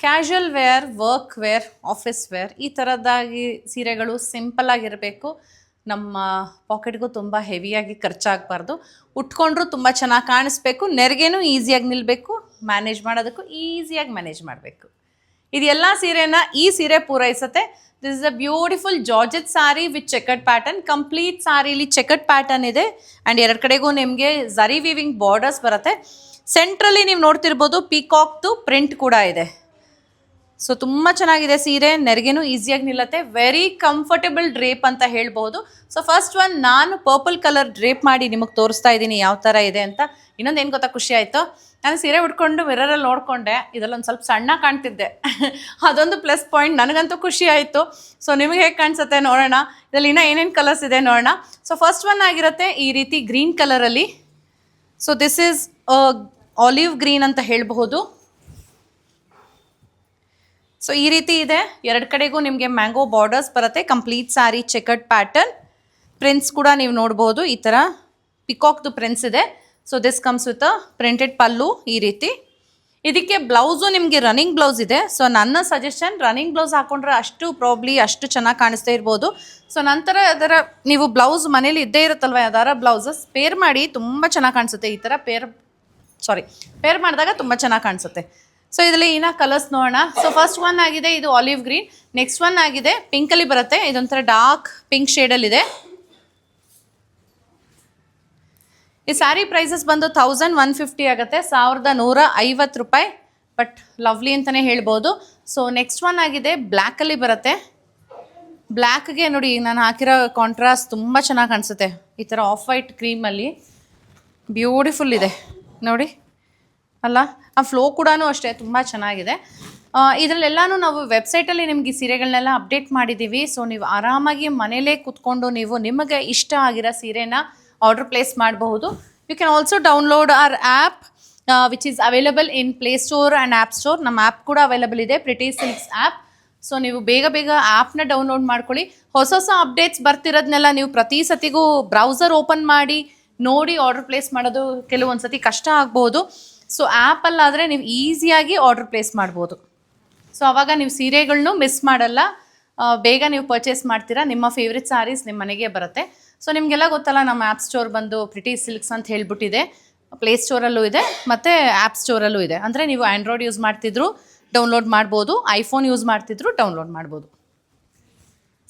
Casual wear, work wear, office wear ಈ ಥರದ್ದಾಗಿ ಸೀರೆಗಳು ಸಿಂಪಲ್ ಆಗಿರಬೇಕು. ನಮ್ಮ ಪಾಕೆಟ್ಗೂ ತುಂಬ ಹೆವಿಯಾಗಿ ಖರ್ಚಾಗಬಾರ್ದು. ಉಟ್ಕೊಂಡ್ರೂ ತುಂಬ ಚೆನ್ನಾಗಿ ಕಾಣಿಸ್ಬೇಕು, ನೆರಿಗೆನೂ ಈಸಿಯಾಗಿ ನಿಲ್ಲಬೇಕು, ಮ್ಯಾನೇಜ್ ಮಾಡೋದಕ್ಕೂ ಈಸಿಯಾಗಿ ಮ್ಯಾನೇಜ್ ಮಾಡಬೇಕು. ಇದೆಲ್ಲ ಸೀರೆನ ಈ ಸೀರೆ ಪೂರೈಸುತ್ತೆ. This is a beautiful georgette sari with checkered pattern. Complete ಸಾರಿಲಿ ಚೆಕರ್ಡ್ ಪ್ಯಾಟರ್ನ್ ಇದೆ ಆ್ಯಂಡ್ ಎರಡು ಕಡೆಗೂ ನಿಮಗೆ ಝರಿ ವೀವಿಂಗ್ ಬಾರ್ಡರ್ಸ್ ಬರುತ್ತೆ. ಸೆಂಟ್ರಲ್ಲಿ ನೀವು ನೋಡ್ತಿರ್ಬೋದು ಪೀಕಾಕ್ದು ಪ್ರಿಂಟ್ ಕೂಡ ಇದೆ. ಸೊ ತುಂಬ ಚೆನ್ನಾಗಿದೆ ಸೀರೆ, ನೆರಿಗೆನೂ ಈಸಿಯಾಗಿ ನಿಲ್ಲತ್ತೆ. ವೆರಿ ಕಂಫರ್ಟೇಬಲ್ ಡ್ರೇಪ್ ಅಂತ ಹೇಳ್ಬೋದು. ಸೊ ಫಸ್ಟ್ ಒನ್ ನಾನು ಪರ್ಪಲ್ ಕಲರ್ ಡ್ರೇಪ್ ಮಾಡಿ ನಿಮಗೆ ತೋರಿಸ್ತಾ ಇದ್ದೀನಿ ಯಾವ ಥರ ಇದೆ ಅಂತ. ಇನ್ನೊಂದು ಏನು ಗೊತ್ತಾ ಖುಷಿ ಆಯಿತು, ನಾನು ಸೀರೆ ಉಟ್ಕೊಂಡು ಮಿರರಲ್ಲಿ ನೋಡಿಕೊಂಡೆ, ಇದರಲ್ಲೊಂದು ಸ್ವಲ್ಪ ಸಣ್ಣ ಕಾಣ್ತಿದ್ದೆ. ಅದೊಂದು ಪ್ಲಸ್ ಪಾಯಿಂಟ್, ನನಗಂತೂ ಖುಷಿ ಆಯಿತು. ಸೊ ನಿಮಗೆ ಹೇಗೆ ಕಾಣಿಸುತ್ತೆ ನೋಡೋಣ. ಇದರಲ್ಲಿ ಇನ್ನೂ ಏನೇನು ಕಲರ್ಸ್ ಇದೆ ನೋಡೋಣ. ಸೊ ಫಸ್ಟ್ ಒನ್ ಆಗಿರುತ್ತೆ ಈ ರೀತಿ ಗ್ರೀನ್ ಕಲರಲ್ಲಿ. So this is olive green ಅಂತ ಹೇಳಬಹುದು. ಸೊ ಈ ರೀತಿ ಇದೆ, ಎರಡು ಕಡೆಗೂ ನಿಮಗೆ ಮ್ಯಾಂಗೋ ಬಾರ್ಡರ್ಸ್ ಬರುತ್ತೆ. Complete sari checkered pattern. Prints ಕೂಡ ನೀವು ನೋಡ್ಬೋದು, ಈ ಥರ ಪಿಕಾಕ್ದು ಪ್ರಿಂಟ್ಸ್ ಇದೆ. So this comes with a printed pallu ಈ ರೀತಿ. ಇದಕ್ಕೆ ಬ್ಲೌಸು ನಿಮಗೆ ರನ್ನಿಂಗ್ ಬ್ಲೌಸ್ ಇದೆ. ಸೊ ನನ್ನ ಸಜೆಷನ್ ರನ್ನಿಂಗ್ ಬ್ಲೌಸ್ ಹಾಕೊಂಡ್ರೆ ಅಷ್ಟು ಚೆನ್ನಾಗಿ ಕಾಣಿಸ್ತಾ ಇರ್ಬೋದು. ಸೊ ನಂತರ ಅದರ ನೀವು ಬ್ಲೌಸ್ ಮನೇಲಿ ಇದ್ದೇ ಇರುತ್ತಲ್ವ, ಯಾವ್ದಾರ ಬ್ಲೌಸಸ್ ಪೇರ್ ಮಾಡಿ ತುಂಬ ಚೆನ್ನಾಗಿ ಕಾಣಿಸುತ್ತೆ. ಈ ಥರ ಪೇರ್ ಮಾಡಿದಾಗ ತುಂಬ ಚೆನ್ನಾಗಿ ಕಾಣಿಸುತ್ತೆ. ಸೊ ಇದರಲ್ಲಿ ಇನ್ನೂ ಕಲರ್ಸ್ ನೋಡೋಣ. ಸೊ ಫಸ್ಟ್ ಒನ್ ಆಗಿದೆ ಇದು ಆಲಿವ್ ಗ್ರೀನ್. ನೆಕ್ಸ್ಟ್ ಒನ್ ಆಗಿದೆ ಪಿಂಕಲ್ಲಿ ಬರುತ್ತೆ, ಇದೊಂಥರ ಡಾರ್ಕ್ ಪಿಂಕ್ ಶೇಡಲ್ಲಿದೆ. ಈ ಸ್ಯಾರಿ ಪ್ರೈಸಸ್ ಬಂದು 1150 ಆಗುತ್ತೆ, 1150 ರೂಪಾಯಿ. ಬಟ್ ಲವ್ಲಿ ಅಂತಲೇ ಹೇಳ್ಬೋದು. ಸೊ ನೆಕ್ಸ್ಟ್ ಒನ್ ಆಗಿದೆ ಬ್ಲ್ಯಾಕಲ್ಲಿ ಬರುತ್ತೆ. ಬ್ಲ್ಯಾಕ್ಗೆ ನೋಡಿ ನಾನು ಹಾಕಿರೋ ಕಾಂಟ್ರಾಸ್ಟ್ ತುಂಬ ಚೆನ್ನಾಗಿ ಕಾಣಿಸುತ್ತೆ. ಈ ಥರ ಆಫ್ ವೈಟ್ ಕ್ರೀಮಲ್ಲಿ ಬ್ಯೂಟಿಫುಲ್ ಇದೆ ನೋಡಿ ಅಲ್ಲ. ಆ ಫ್ಲೋ ಕೂಡ ಅಷ್ಟೇ ತುಂಬ ಚೆನ್ನಾಗಿದೆ. ಇದರಲ್ಲೆಲ್ಲನೂ ನಾವು ವೆಬ್ಸೈಟಲ್ಲಿ ನಿಮಗೆ ಈ ಸೀರೆಗಳನ್ನೆಲ್ಲ ಅಪ್ಡೇಟ್ ಮಾಡಿದ್ದೀವಿ. ಸೊ ನೀವು ಆರಾಮಾಗಿ ಮನೇಲೇ ಕೂತ್ಕೊಂಡು ನೀವು ನಿಮಗೆ ಇಷ್ಟ ಆಗಿರೋ ಸೀರೆನ ಆರ್ಡರ್ ಪ್ಲೇಸ್ ಮಾಡಬಹುದು. You can also download our app which is available in Play Store and App Store. ನಮ್ಮ ಆ್ಯಪ್ ಕೂಡ ಅವೈಲಬಲ್ ಇದೆ, ಪ್ರಿಟಿ ಸಿಲ್ಕ್ಸ್ ಆ್ಯಪ್. ಸೊ ನೀವು ಬೇಗ ಆ್ಯಪ್ನ ಡೌನ್ಲೋಡ್ ಮಾಡ್ಕೊಳ್ಳಿ. ಹೊಸ ಅಪ್ಡೇಟ್ಸ್ ಬರ್ತಿರೋದನ್ನೆಲ್ಲ ನೀವು ಪ್ರತಿ ಸತಿಗೂ ಬ್ರೌಸರ್ ಓಪನ್ ಮಾಡಿ ನೋಡಿ ಆರ್ಡರ್ ಪ್ಲೇಸ್ ಮಾಡೋದು ಕೆಲವೊಂದು ಸತಿ ಕಷ್ಟ ಆಗ್ಬೋದು. ಸೊ ಆ್ಯಪಲ್ಲಾದರೆ ನೀವು ಈಸಿಯಾಗಿ ಆರ್ಡರ್ ಪ್ಲೇಸ್ ಮಾಡ್ಬೋದು. ಸೊ ಆವಾಗ ನೀವು ಸೀರೆಗಳನ್ನೂ ಮಿಸ್ ಮಾಡಲ್ಲ, ಬೇಗ ನೀವು ಪರ್ಚೇಸ್ ಮಾಡ್ತೀರಾ. ನಿಮ್ಮ ಫೇವ್ರೆಟ್ ಸ್ಯಾರೀಸ್ ನಿಮ್ಮ ಮನೆಗೆ ಬರುತ್ತೆ. ಸೊ ನಿಮಗೆಲ್ಲ ಗೊತ್ತಲ್ಲ, ನಮ್ಮ ಆ್ಯಪ್ ಸ್ಟೋರ್ ಬಂದು ಪ್ರಿಟಿ ಸಿಲ್ಕ್ಸ್ ಅಂತ ಹೇಳ್ಬಿಟ್ಟಿದೆ. ಪ್ಲೇ ಸ್ಟೋರಲ್ಲೂ ಇದೆ ಮತ್ತು ಆ್ಯಪ್ ಸ್ಟೋರಲ್ಲೂ ಇದೆ. ಅಂದರೆ ನೀವು ಆ್ಯಂಡ್ರಾಯ್ಡ್ ಯೂಸ್ ಮಾಡ್ತಿದ್ರು ಡೌನ್ಲೋಡ್ ಮಾಡ್ಬೋದು, ಐಫೋನ್ ಯೂಸ್ ಮಾಡ್ತಿದ್ರು ಡೌನ್ಲೋಡ್ ಮಾಡ್ಬೋದು.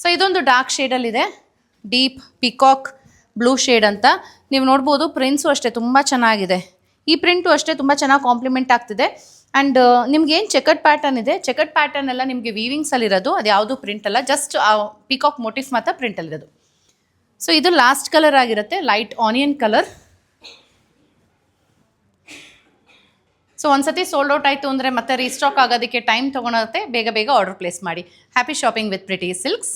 ಸೊ ಇದೊಂದು ಡಾರ್ಕ್ ಶೇಡಲ್ಲಿದೆ, ಡೀಪ್ ಪಿಕಾಕ್ ಬ್ಲೂ ಶೇಡ್ ಅಂತ ನೀವು ನೋಡ್ಬೋದು. ಪ್ರಿಂಟ್ಸು ಅಷ್ಟೇ ತುಂಬ ಚೆನ್ನಾಗಿದೆ. ಈ ಪ್ರಿಂಟು ಅಷ್ಟೇ ತುಂಬ ಚೆನ್ನಾಗಿ ಕಾಂಪ್ಲಿಮೆಂಟ್ ಆಗ್ತಿದೆ. ಆ್ಯಂಡ್ ನಿಮ್ಗೇನು ಚೆಕರ್ಡ್ ಪ್ಯಾಟರ್ನ್ ಇದೆ, ಚೆಕರ್ಡ್ ಪ್ಯಾಟರ್ನ್ ಎಲ್ಲ ನಿಮಗೆ ವೀವಿಂಗ್ಸಲ್ಲಿರೋದು, ಅದು ಯಾವುದು ಪ್ರಿಂಟ್ ಅಲ್ಲ, ಜಸ್ಟ್ ಪಿಕಾಕ್ ಮೋಟಿಫ್ ಮಾತ್ರ ಪ್ರಿಂಟಲ್ಲಿರೋದು. ಸೊ ಇದು ಲಾಸ್ಟ್ ಕಲರ್ ಆಗಿರುತ್ತೆ, ಲೈಟ್ ಆನಿಯನ್ ಕಲರ್. ಸೊ ಒಂದ್ಸತಿ ಸೋಲ್ಡ್ ಔಟ್ ಆಯಿತು ಅಂದರೆ ಮತ್ತೆ ರೀಸ್ಟಾಕ್ ಆಗೋದಕ್ಕೆ ಟೈಮ್ ತೊಗೊಳುತ್ತೆ. ಬೇಗ ಆರ್ಡರ್ ಪ್ಲೇಸ್ ಮಾಡಿ. Happy shopping with pretty silks.